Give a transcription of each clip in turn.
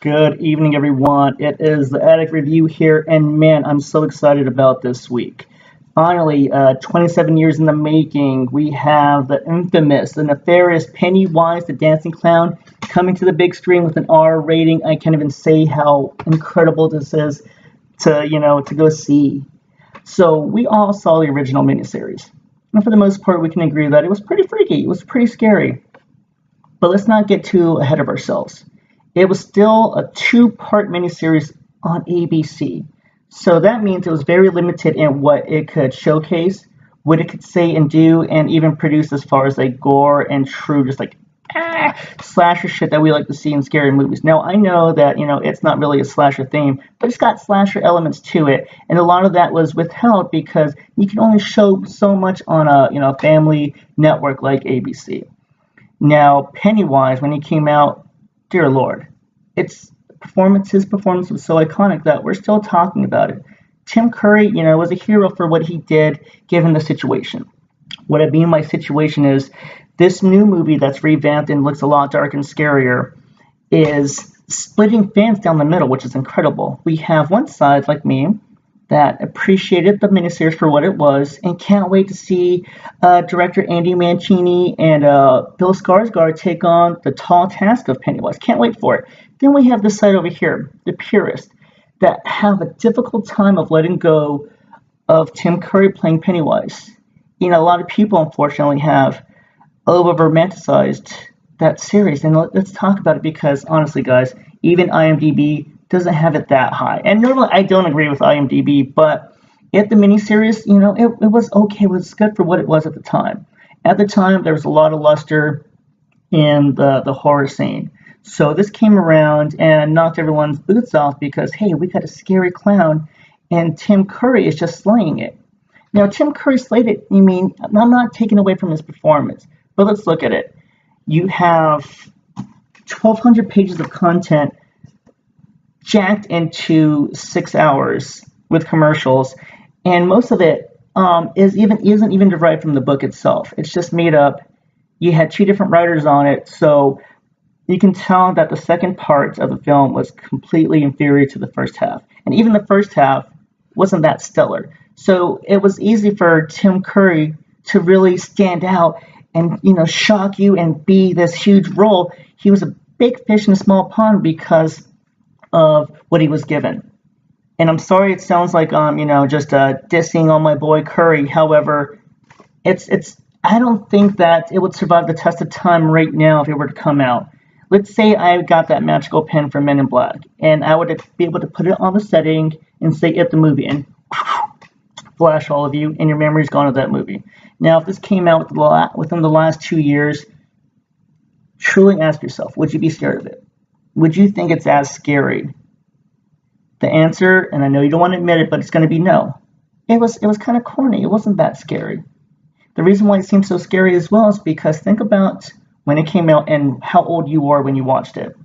Good evening, everyone. It is the Attic Review here, and man, I'm so excited about this week. Finally, 27 years in the making, we have the infamous, the nefarious Pennywise the Dancing Clown coming to the big screen with an R rating. I can't even say how incredible this is to go see. So we all saw the original miniseries, and for the most part, we can agree that it was pretty freaky. It was pretty scary. But let's not get too ahead of ourselves. It was still a two-part miniseries on ABC. So that means it was very limited in what it could showcase, what it could say and do, and even produce as far as like gore and true just like slasher shit that we like to see in scary movies. Now I know that it's not really a slasher theme, but it's got slasher elements to it, and a lot of that was withheld because you can only show so much on a family network like ABC. Now Pennywise, when he came out, dear Lord, his performance was so iconic that we're still talking about it. Tim Curry, was a hero for what he did given the situation. What I mean by situation is this new movie that's revamped and looks a lot darker and scarier is splitting fans down the middle, which is incredible. We have one side, like me, that appreciated the miniseries for what it was and can't wait to see director Andy Mancini and Bill Skarsgård take on the tall task of Pennywise. Can't wait for it. Then we have this side over here, the purists, that have a difficult time of letting go of Tim Curry playing Pennywise. A lot of people, unfortunately, have over-romanticized that series. And let's talk about it because, honestly, guys, even IMDb doesn't have it that high. And normally I don't agree with IMDb, but at the miniseries, it was okay. It was good for what it was at the time. At the time, there was a lot of luster in the horror scene. So this came around and knocked everyone's boots off because, hey, we got a scary clown, and Tim Curry is just slaying it. Now, Tim Curry slayed it. I'm not taking away from his performance, but let's look at it. You have 1,200 pages of content jacked into 6 hours with commercials, and most of it isn't even derived from the book itself. It's just made up. You had two different writers on it, so you can tell that the second part of the film was completely inferior to the first half, and even the first half wasn't that stellar. So it was easy for Tim Curry to really stand out and shock you and be this huge role. He was a big fish in a small pond because of what he was given. And I'm sorry it sounds like just dissing on my boy Curry. However, I don't think that it would survive the test of time right now if it were to come out. Let's say I got that magical pen from Men in Black, and I would be able to put it on the setting and say "It the movie," and flash all of you, and your memory's gone of that movie. Now, if this came out within the last 2 years, truly ask yourself, would you be scared of it? Would you think it's as scary? The answer, and I know you don't want to admit it, but it's going to be no. It was kind of corny. It wasn't that scary. The reason why it seems so scary as well is because think about when it came out and how old you were when you watched it.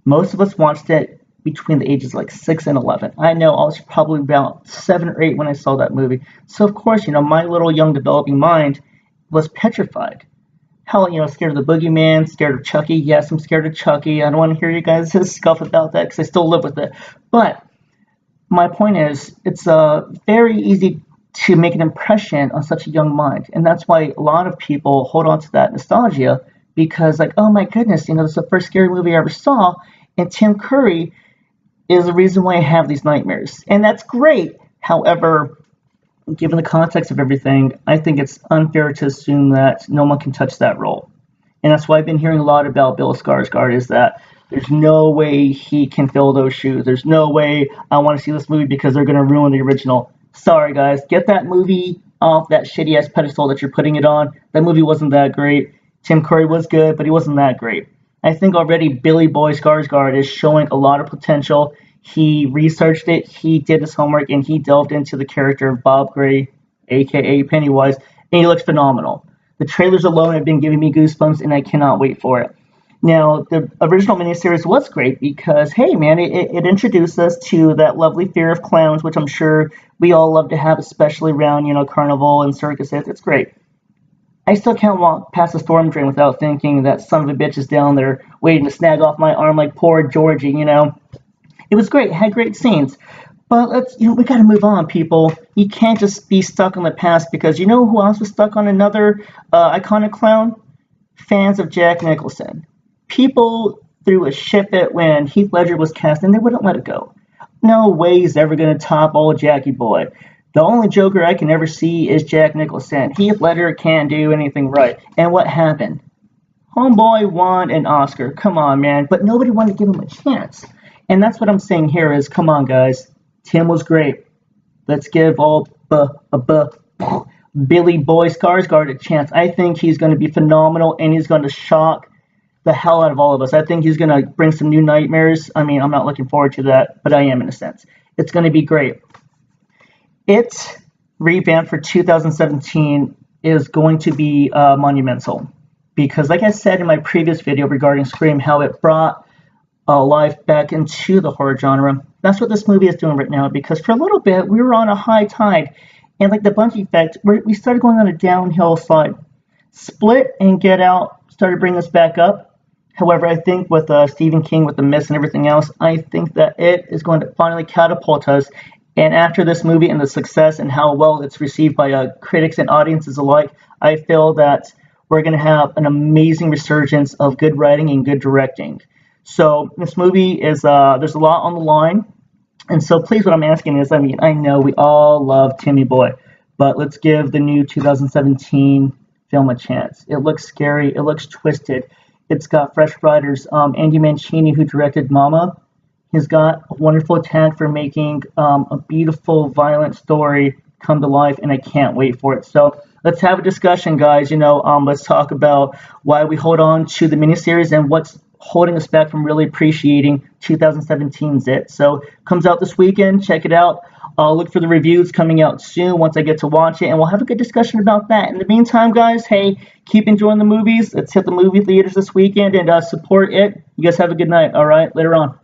Most of us watched it between the ages like 6 and 11. I know I was probably about 7 or 8 when I saw that movie. So of course, my little young developing mind was petrified. Hell, scared of the boogeyman, scared of Chucky. Yes, I'm scared of Chucky. I don't want to hear you guys scuff about that because I still live with it. But my point is, it's very easy to make an impression on such a young mind. And that's why a lot of people hold on to that nostalgia because, like, oh my goodness, this is the first scary movie I ever saw. And Tim Curry is the reason why I have these nightmares. And that's great. However, given the context of everything, I think it's unfair to assume that no one can touch that role. And that's why I've been hearing a lot about Bill Skarsgård is that there's no way he can fill those shoes. There's no way I want to see this movie because they're going to ruin the original. Sorry, guys. Get that movie off that shitty-ass pedestal that you're putting it on. That movie wasn't that great. Tim Curry was good, but he wasn't that great. I think already Billy Boy Skarsgård is showing a lot of potential. He researched it, he did his homework, and he delved into the character of Bob Gray, a.k.a. Pennywise, and he looks phenomenal. The trailers alone have been giving me goosebumps, and I cannot wait for it. Now, the original miniseries was great because, hey, man, it introduced us to that lovely fear of clowns, which I'm sure we all love to have, especially around, carnival and circuses. It's great. I still can't walk past the storm drain without thinking that son of a bitch is down there waiting to snag off my arm like poor Georgie, you know. It was great, it had great scenes. But we gotta move on, people. You can't just be stuck on the past because you know who else was stuck on another iconic clown? Fans of Jack Nicholson. People threw a shit fit when Heath Ledger was cast and they wouldn't let it go. No way he's ever gonna top old Jackie Boy. The only Joker I can ever see is Jack Nicholson. Heath Ledger can't do anything right. And what happened? Homeboy won an Oscar. Come on, man. But nobody wanted to give him a chance. And that's what I'm saying here is, come on, guys. Tim was great. Let's give old Billy Boy Skarsgård a chance. I think he's going to be phenomenal, and he's going to shock the hell out of all of us. I think he's going to bring some new nightmares. I mean, I'm not looking forward to that, but I am in a sense. It's going to be great. Its revamp for 2017 is going to be monumental because, like I said in my previous video regarding Scream, how it brought life back into the horror genre. That's what this movie is doing right now because for a little bit we were on a high tide, and like the Bungie effect, we started going on a downhill slide. Split and Get Out started bringing us back up. However, I think with Stephen King, with The Mist and everything else, I think that it is going to finally catapult us. And after this movie and the success and how well it's received by critics and audiences alike, I feel that we're going to have an amazing resurgence of good writing and good directing. So this movie is, there's a lot on the line. And so please, what I'm asking is, I mean, I know we all love Timmy Boy, but let's give the new 2017 film a chance. It looks scary. It looks twisted. It's got fresh writers. Andy Mancini, who directed Mama, has got a wonderful talent for making a beautiful, violent story come to life, and I can't wait for it. So let's have a discussion, guys. Let's talk about why we hold on to the miniseries and what's holding us back from really appreciating 2017's It. So comes out this weekend. Check it out. I'll look for the reviews coming out soon once I get to watch it, and we'll have a good discussion about that. In the meantime, guys, hey, keep enjoying the movies. Let's hit the movie theaters this weekend and support it. You guys have a good night. All right, later on.